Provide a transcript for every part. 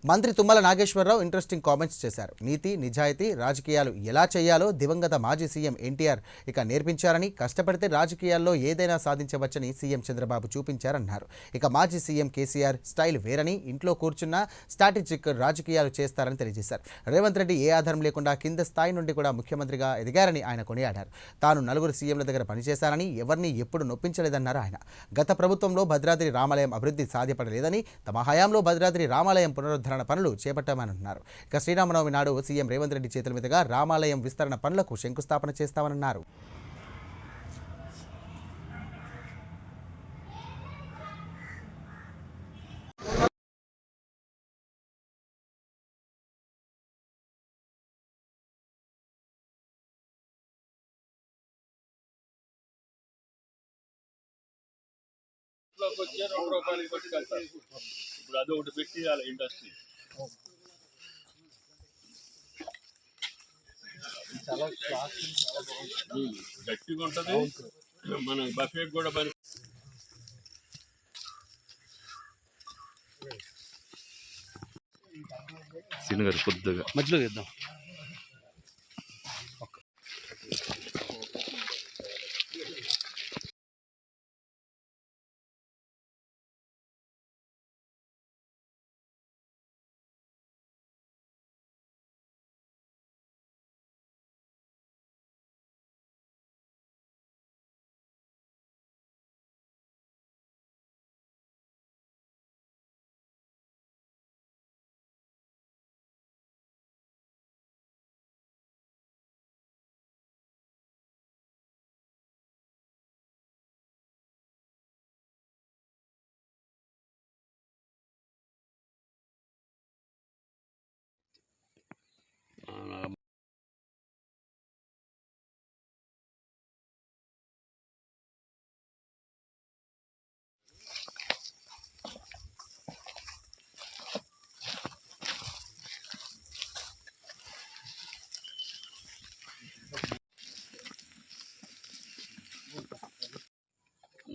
మంత్రి Tummala Nageswararao interesting comments చేశారు. నీతి, నిజాయితీ, రాజకీయాలు ఎలా చేయాలో దివంగత మాజీ సీఎం ఎన్టీఆర్ ఇక నేర్పించారని, కష్టపడితే రాజకీయాల్లో ఏదైనా సాధించవచ్చని సీఎం చంద్రబాబు చూపించారన్నారు. ఇక మాజీ సీఎం కేసీఆర్ స్టైల్ వేరని, ఇంట్లో కూర్చున్న స్ట్రాటజిక్ రాజకీయాలు చేస్తారని తెలియజేశారు. రేవంత్ రెడ్డి ఏ ఆధారం లేకుండా కింద స్థాయి నుండి కూడా ముఖ్యమంత్రిగా ఎదిగారని ఆయన కొనియాడారు. తాను నలుగురు సీఎంల దగ్గర పనిచేశారని, ఎవరిని ఎప్పుడు నొప్పించలేదన్నారు ఆయన. గత ప్రభుత్వంలో భద్రాద్రి రామాలయం అభివృద్ధి సాధ్యపడలేదని, తమ హయాంలో భద్రాద్రి రామాలయం పునరుద్ధరణ పనులు చేపట్టామన్నారు. ఇక శ్రీరామనవమి నాడు సీఎం రేవంత్ రెడ్డి చేతుల మీదుగా రామాలయం విస్తరణ పనులకు శంకుస్థాపన చేస్తామన్నారు. ఇప్పుడు అది ఒకటి పెట్టి ఇండస్ట్రీ చాలా గట్టిగా ఉంటుంది. మన బఫెట్ కూడా పని సీన్ గారు కొద్దిగా మధ్యలో చేద్దాం.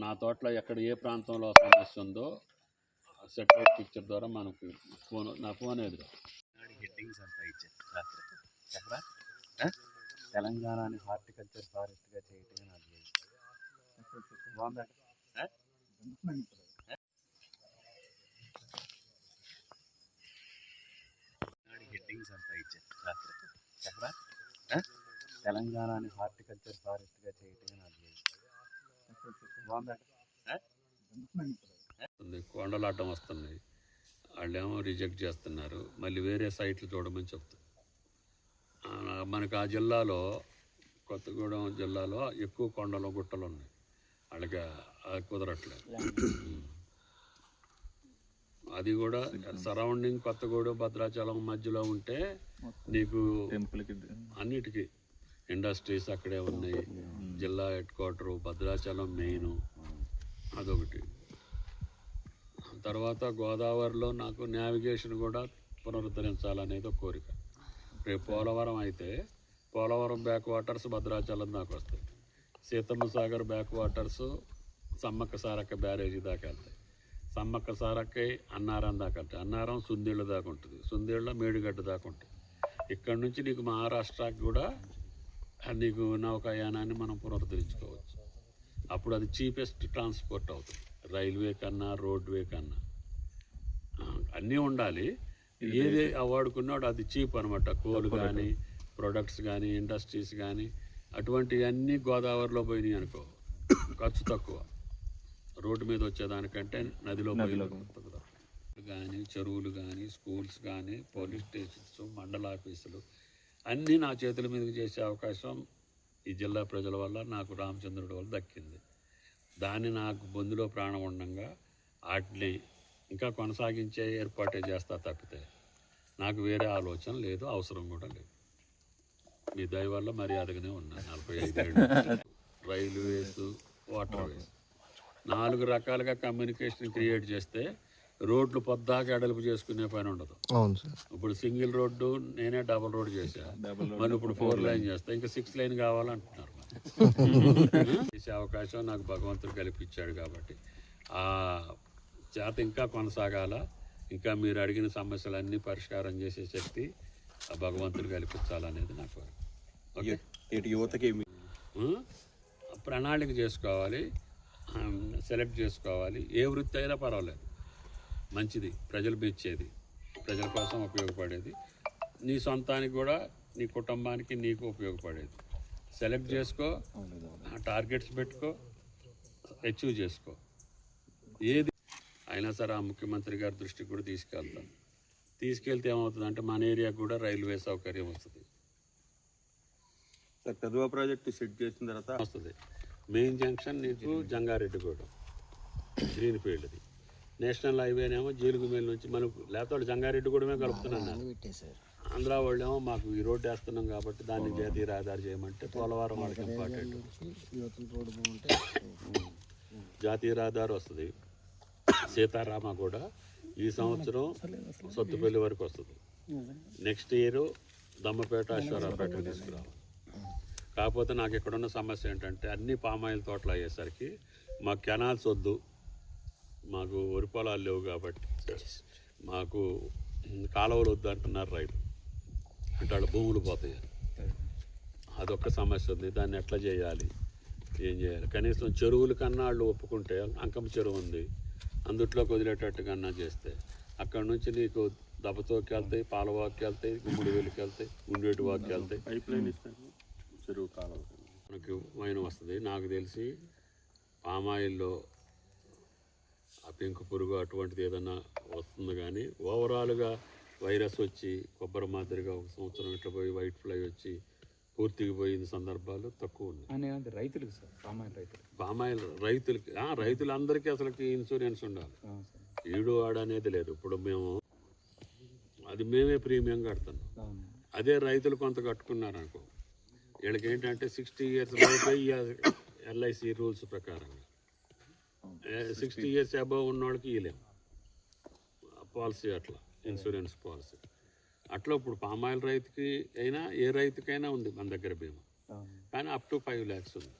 నా తోటలో ఎక్కడ ఏ ప్రాంతంలో సమస్య ఉందో సెటరైట్ పిక్చర్ ద్వారా మనకు నా ఫోన్ ఎదురు హెడ్డింగ్స్ అంతా ఇచ్చారు. తెలంగాణని హార్టికల్చర్ ఫారెస్ట్గా చేయటమే నాకు బాగుందా? హెడ్డింగ్స్ అంతా ఇచ్చారు. తెలంగాణని హార్టికల్చర్ ఫారెస్ట్గా చేయటమే నాకు బాగుందా? కొండలాటం వస్తున్నాయి, వాళ్ళేమో రిజెక్ట్ చేస్తున్నారు. మళ్ళీ వేరే సైట్లు చూడమని చెప్తారు. మనకు ఆ జిల్లాలో కొత్తగూడెం జిల్లాలో ఎక్కువ కొండలు గుట్టలు ఉన్నాయి. వాళ్ళకి అది కుదరట్లేదు. అది కూడా సరౌండింగ్ కొత్తగూడెం భద్రాచలం మధ్యలో ఉంటే నీకు అన్నిటికీ ఇండస్ట్రీస్ అక్కడే ఉన్నాయి. జిల్లా హెడ్ క్వార్టరు భద్రాచలం మెయిన్, అదొకటి. తర్వాత గోదావరిలో నాకు నావిగేషన్ కూడా పునరుద్ధరించాలనేది ఒక కోరిక. రేపు పోలవరం అయితే పోలవరం బ్యాక్ వాటర్స్ భద్రాచలం దాకా వస్తాయి. సీతమ్మ సాగర్ బ్యాక్ వాటర్స్ సమ్మక్క సారక్క బ్యారేజీ దాకా వెళ్తాయి. సమ్మక్క సారక్క అన్నారం దాకా వెళ్తాయి. అన్నారం సుందీళ్ళ దాకా ఉంటుంది. సుందీళ్ళ మేడిగడ్డ దాకా ఉంటుంది. ఇక్కడ నుంచి నీకు మహారాష్ట్రకి కూడా నీకు నౌకాయానాన్ని మనం పునరుద్ధరించుకోవచ్చు. అప్పుడు అది చీపెస్ట్ ట్రాన్స్పోర్ట్ అవుతుంది. రైల్వే కన్నా రోడ్వే కన్నా అన్నీ ఉండాలి. ఏది వాడుకున్నాడు అది చీప్ అనమాట. కోల్ కానీ ప్రొడక్ట్స్ కానీ ఇండస్ట్రీస్ కానీ అటువంటివన్నీ గోదావరిలో పోయినాయి అనుకో, ఖర్చు తక్కువ. రోడ్డు మీద వచ్చేదానికంటే నదిలో కానీ చెరువులు కానీ స్కూల్స్ కానీ పోలీస్ స్టేషన్స్ మండల ఆఫీసులు అన్నీ నా చేతుల మీదకి చేసే అవకాశం ఈ జిల్లా ప్రజల వల్ల నాకు రామచంద్రుడి వల్ల దక్కింది. దాన్ని నాకు బొందులో ప్రాణం ఉండగా వాటిని ఇంకా కొనసాగించే ఏర్పాటే చేస్తా తప్పితే నాకు వేరే ఆలోచన లేదు, అవసరం కూడా లేదు. మీ దయ వల్ల మర్యాదగానే ఉన్నాను. 45 ఏళ్ళు. రైల్వేస్, వాటర్ వేస్ 4 రకాలుగా కమ్యూనికేషన్ క్రియేట్ చేస్తే రోడ్లు పొద్దాక ఎడల్పు చేసుకునే పని ఉండదు. ఇప్పుడు సింగిల్ రోడ్డు నేనే డబుల్ రోడ్ చేశా, మరి ఇప్పుడు 4 లైన్ చేస్తా, ఇంకా 6 లైన్ కావాలంటున్నారు. చేసే అవకాశం నాకు భగవంతుడు కల్పించాడు కాబట్టి ఆ చేత ఇంకా కొనసాగాల. ఇంకా మీరు అడిగిన సమస్యలన్నీ పరిష్కారం చేసే శక్తి ఆ భగవంతుడు కల్పించాలనేది నా కోరిక. ఓకే, యువతకి ప్రణాళిక చేసుకోవాలి, సెలెక్ట్ చేసుకోవాలి. ఏ వృత్తి అయినా పర్వాలేదు, మంచిది, ప్రజలు మెచ్చేది, ప్రజల కోసం ఉపయోగపడేది, నీ సొంతానికి కూడా, నీ కుటుంబానికి, నీకు ఉపయోగపడేది సెలెక్ట్ చేసుకో, టార్గెట్స్ పెట్టుకో, అచీవ్ చేసుకో. ఏది అయినా సరే ఆ ముఖ్యమంత్రి గారి దృష్టికి కూడా తీసుకెళ్తే ఏమవుతుందంటే మన ఏరియాకు కూడా రైల్వే సౌకర్యం వస్తుంది. కదువా ప్రాజెక్టు సెట్ చేసిన తర్వాత వస్తుంది. మెయిన్ జంక్షన్ నీకు జంగారెడ్డిగూడెం గ్రీన్ ఫీల్డ్ది, నేషనల్ హైవేనేమో జీలుగుమేల నుంచి మనకు, లేకపోతే జంగారెడ్డిగూడెమే కలుపుతున్నాను. ఆంధ్ర వాళ్ళేమో మాకు ఈ రోడ్డు వేస్తున్నాం కాబట్టి దాన్ని జాతీయ రహదారి చేయమంటే పోలవరం వాళ్ళకి ఇంపార్టెంట్. జాతీయ రహదారి వస్తుంది. సీతారామ కూడా ఈ సంవత్సరం సొత్తుపల్లి వరకు వస్తుంది. నెక్స్ట్ ఇయర్ దమ్మపేట, అశ్వరాపేట తీసుకురావాలి. కాకపోతే నాకు ఇక్కడున్న సమస్య ఏంటంటే అన్ని పామాయిల్ తోటలు అయ్యేసరికి మాకు కెనాల్స్ వద్దు, మాకు వరి పొలాలు లేవు కాబట్టి మాకు కాలువలు వద్దు అంటున్నారు రైతు. అంటే వాళ్ళ భూములు పోతాయి. అదొక్క సమస్య ఉంది. దాన్ని ఎట్లా చేయాలి, ఏం చేయాలి? కనీసం చెరువుల కన్నా వాళ్ళు ఒప్పుకుంటే, అంకమ్మ చెరువు ఉంది, అందుట్లోకి వదిలేటట్టుగా చేస్తే అక్కడ నుంచి నీకు దెబ్బతోకి వెళ్తాయి, పాలవాకి వెళ్తాయి, గుమ్మడి వేలికి వెళ్తాయి, గుండేటి వాకి వెళ్తాయి. పైప్ లైన్ ఇస్తాను, చెరువు కాలం మనకి వైన్ వస్తుంది. నాకు తెలిసి పామాయిల్లో ఆ పెంకు పురుగు అటువంటిది ఏదన్నా వస్తుంది, కానీ ఓవరాల్గా వైరస్ వచ్చి కొబ్బరి మాదిరిగా ఒక సంవత్సరం ఇట్లా పోయి వైట్ ఫ్లై వచ్చి పూర్తిగా పోయిన సందర్భాలు తక్కువ ఉన్నాయి. రైతులకు సార్, పామాయిల్ రైతులకి, రైతులందరికీ అసలుకి ఇన్సూరెన్స్ ఉండాలి. ఈడు ఆడనేది లేదు. ఇప్పుడు మేమే ప్రీమియం కడుతున్నాం. అదే రైతులు కొంత కట్టుకున్నారు అనుకో, వీళ్ళకి ఏంటంటే 60 years లోపే ఎల్ఐసి రూల్స్ ప్రకారంగా 60 years అబవ్ ఉన్న వాళ్ళకి ఇవ్వలేము పాలసీ, అట్లా ఇన్సూరెన్స్ పాలసీ. అట్లా ఇప్పుడు పామాయిల్ రైతుకి అయినా ఏ రైతుకైనా ఉంది మన దగ్గర బీమా, కానీ అప్ టు 5 lakhs ఉంది.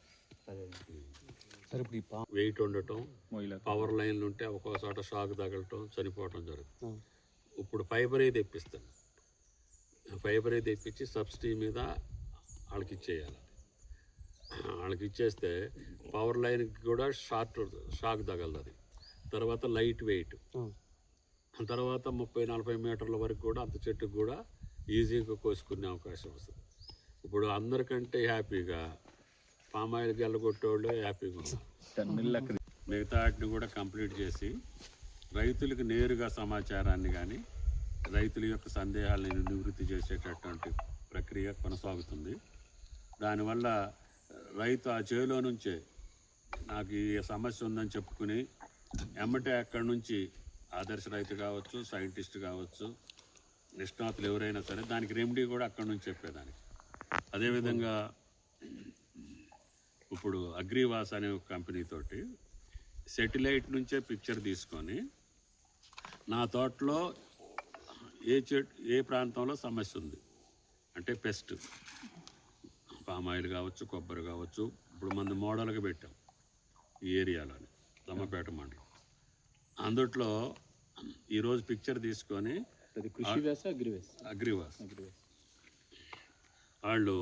వెయిట్ ఉండటం, పవర్ లైన్లు ఉంటే ఒక్కో చోట షాక్ తగలటం, చనిపోవటం జరుగుతుంది. ఇప్పుడు ఫైబర్ అయితే తెప్పిస్తాను, ఫైబర్ అయితే తెప్పించి సబ్సిడీ మీద వాళ్ళకి ఇచ్చేయాలి. వాళ్ళకి ఇచ్చేస్తే పవర్ లైన్కి కూడా షాక్ తగలదు. అది తర్వాత లైట్ వెయిట్, తర్వాత 30-40 మీటర్ల వరకు కూడా అంత చెట్టుకు కూడా ఈజీగా కోసుకునే అవకాశం వస్తుంది. ఇప్పుడు అందరికంటే హ్యాపీగా పామాయిల్కి వెళ్ళగొట్టేవాళ్ళు హ్యాపీగా ఉన్నారు. మిగతా వాటిని కూడా కంప్లీట్ చేసి రైతులకు నేరుగా సమాచారాన్ని కానీ రైతుల యొక్క సందేహాలను నివృత్తి చేసేటటువంటి ప్రక్రియ కొనసాగుతుంది. దానివల్ల రైతు ఆ చేలో నుంచే నాకు ఈ సమస్య ఉందని చెప్పుకుని ఎమ్మటే అక్కడి నుంచి ఆదర్శ రైతు కావచ్చు, సైంటిస్ట్ కావచ్చు, నిష్ణాతులు ఎవరైనా సరే దానికి రెమెడీ కూడా అక్కడి నుంచి చెప్పేదానికి. అదేవిధంగా ఇప్పుడు అగ్రివాస్ అనే ఒక కంపెనీతోటి సెటిలైట్ నుంచే పిక్చర్ తీసుకొని నా తోటలో ఏ ప్రాంతంలో సమస్య ఉంది అంటే పెస్ట్, పామాయిల్ కావచ్చు, కొబ్బరి కావచ్చు. ఇప్పుడు మన మోడల్గా పెట్టాం ఈ ఏరియాలోని దమ్మపేట మండలం. అందుట్లో ఈరోజు పిక్చర్ తీసుకొని అగ్రివాస్ వాళ్ళు